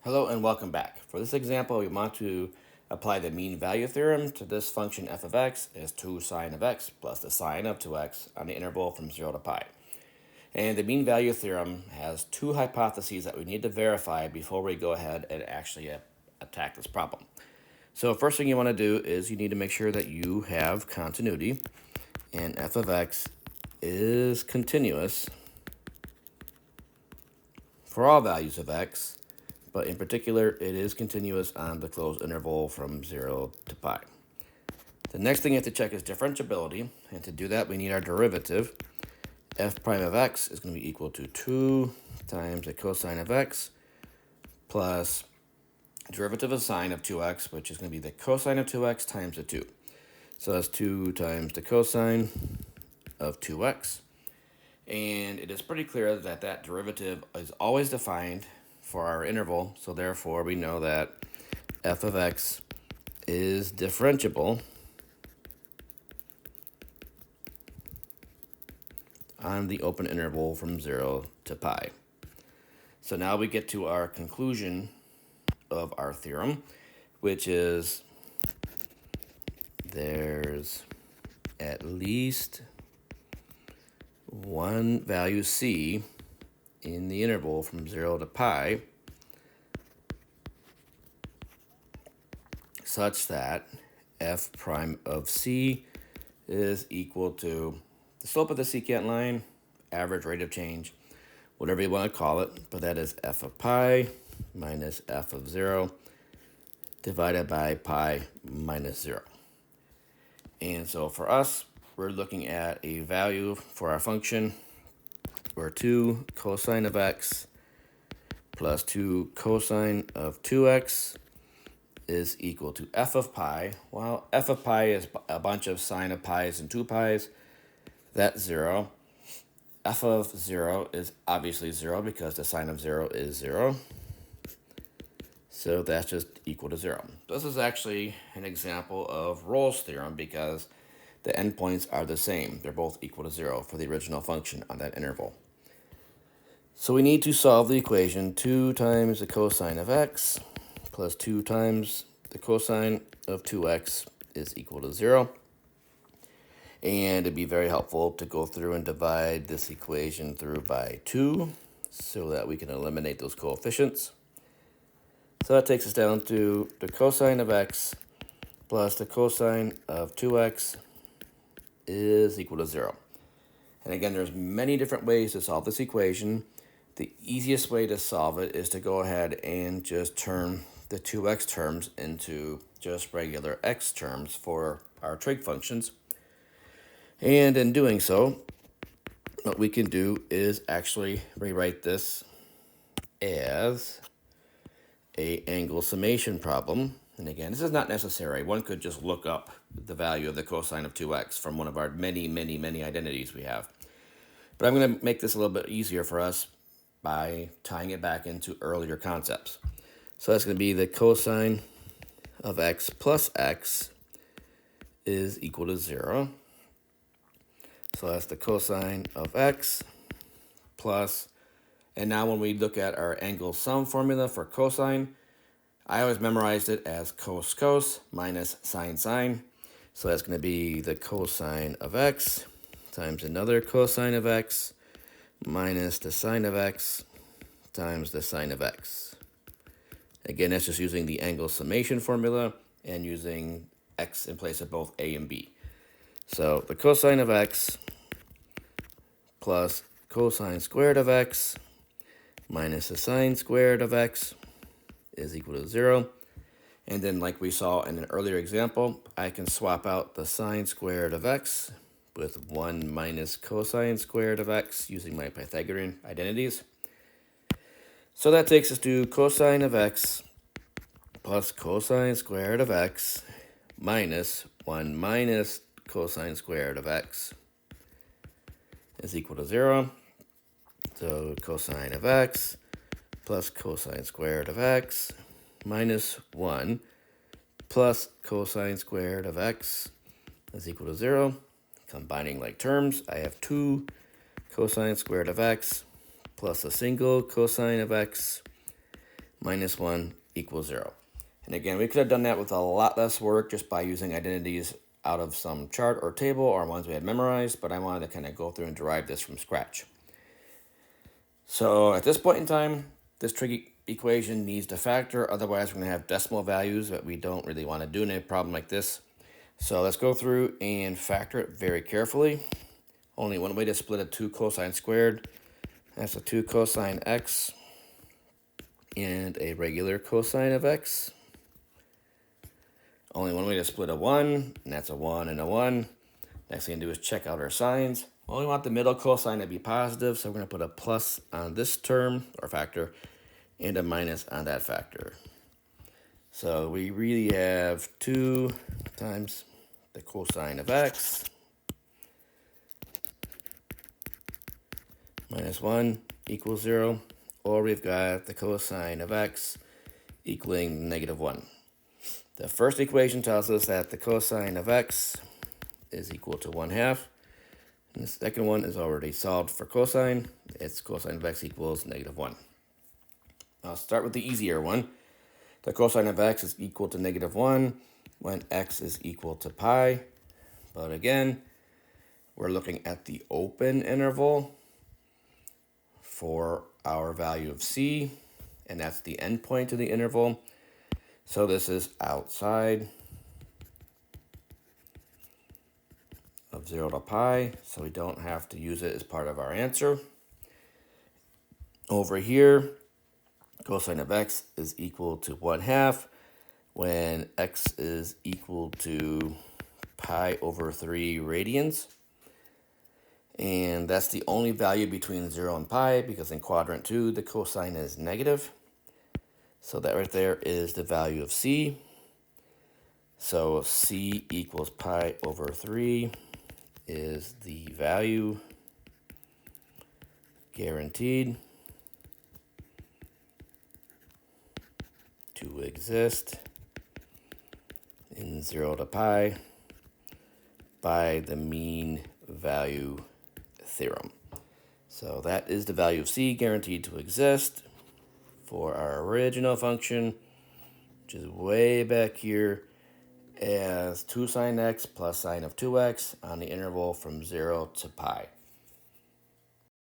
Hello and welcome back. For this example, we want to apply the mean value theorem to this function f of x is 2 sine of x plus the sine of 2x on the interval from 0 to pi. And the mean value theorem has two hypotheses that we need to verify before we go ahead and actually attack this problem. So first thing you want to do is you need to make sure that you have continuity and f of x is continuous for all values of x, but in particular, it is continuous on the closed interval from 0 to pi. The next thing you have to check is differentiability, and to do that, we need our derivative. F prime of x is going to be equal to 2 times the cosine of x plus derivative of sine of 2x, which is going to be the cosine of 2x times the 2. So that's 2 times the cosine of 2x. And it is pretty clear that that derivative is always defined for our interval, so therefore we know that f of x is differentiable on the open interval from 0 to pi. So now we get to our conclusion of our theorem, which is there's at least one value c in the interval from 0 to pi such that f prime of c is equal to the slope of the secant line, average rate of change, whatever you want to call it, but that is f of pi minus f of 0 divided by pi minus 0. And so for us, we're looking at a value for our function where 2 cosine of x plus 2 cosine of 2x is equal to f of pi. Well, f of pi is a bunch of sine of pi's and 2 pi's. That's 0. F of 0 is obviously 0 because the sine of 0 is 0. So that's just equal to 0. This is actually an example of Rolle's theorem because the endpoints are the same. They're both equal to 0 for the original function on that interval. So we need to solve the equation 2 times the cosine of x plus 2 times the cosine of 2x is equal to 0. And it'd be very helpful to go through and divide this equation through by 2 so that we can eliminate those coefficients. So that takes us down to the cosine of x plus the cosine of 2x is equal to 0. And again, there's many different ways to solve this equation. The easiest way to solve it is to go ahead and just turn the 2x terms into just regular x terms for our trig functions. And in doing so, what we can do is actually rewrite this as a angle summation problem. And again, this is not necessary. One could just look up the value of the cosine of 2x from one of our many identities we have. But I'm going to make this a little bit easier for us by tying it back into earlier concepts. So that's going to be the cosine of x plus x is equal to 0. So that's the cosine of x plus, and now when we look at our angle sum formula for cosine, I always memorized it as cos cos minus sine sine. So that's going to be the cosine of x times another cosine of x minus the sine of x times the sine of x. Again, that's just using the angle summation formula and using x in place of both a and b. So the cosine of x plus cosine squared of x minus the sine squared of x is equal to 0. And then like we saw in an earlier example, I can swap out the sine squared of x with 1 minus cosine squared of x using my Pythagorean identities. So that takes us to cosine of x plus cosine squared of x minus 1 minus cosine squared of x is equal to 0. So cosine of x plus cosine squared of x minus 1 plus cosine squared of x is equal to 0. Combining like terms, I have 2 cosine squared of x plus a single cosine of x minus 1 equals 0. And again, we could have done that with a lot less work just by using identities out of some chart or table or ones we had memorized, but I wanted to kind of go through and derive this from scratch. So at this point in time, this trig equation needs to factor, otherwise we're going to have decimal values that we don't really want to do in a problem like this. So let's go through and factor it very carefully. Only one way to split a 2 cosine squared. That's a 2 cosine x and a regular cosine of x. Only one way to split a 1, and that's a 1 and a 1. Next thing to do is check out our signs. Well, we want the middle cosine to be positive, so we're going to put a plus on this term, or factor, and a minus on that factor. So we really have 2 times the cosine of x minus 1 equals 0, or we've got the cosine of x equaling negative 1. The first equation tells us that the cosine of x is equal to 1/2. And the second one is already solved for cosine. It's cosine of x equals negative 1. I'll start with the easier one. The cosine of x is equal to negative 1 when x is equal to pi. But again, we're looking at the open interval for our value of c, and that's the endpoint of the interval. So this is outside of 0 to pi, so we don't have to use it as part of our answer. Over here, cosine of x is equal to 1/2 when x is equal to pi over 3 radians. And that's the only value between 0 and pi, because in quadrant 2, the cosine is negative. So that right there is the value of c. So c equals pi over 3 is the value guaranteed to exist in 0 to pi by the mean value theorem. So that is the value of c guaranteed to exist for our original function, which is way back here, as 2 sine x plus sine of 2x on the interval from 0 to pi.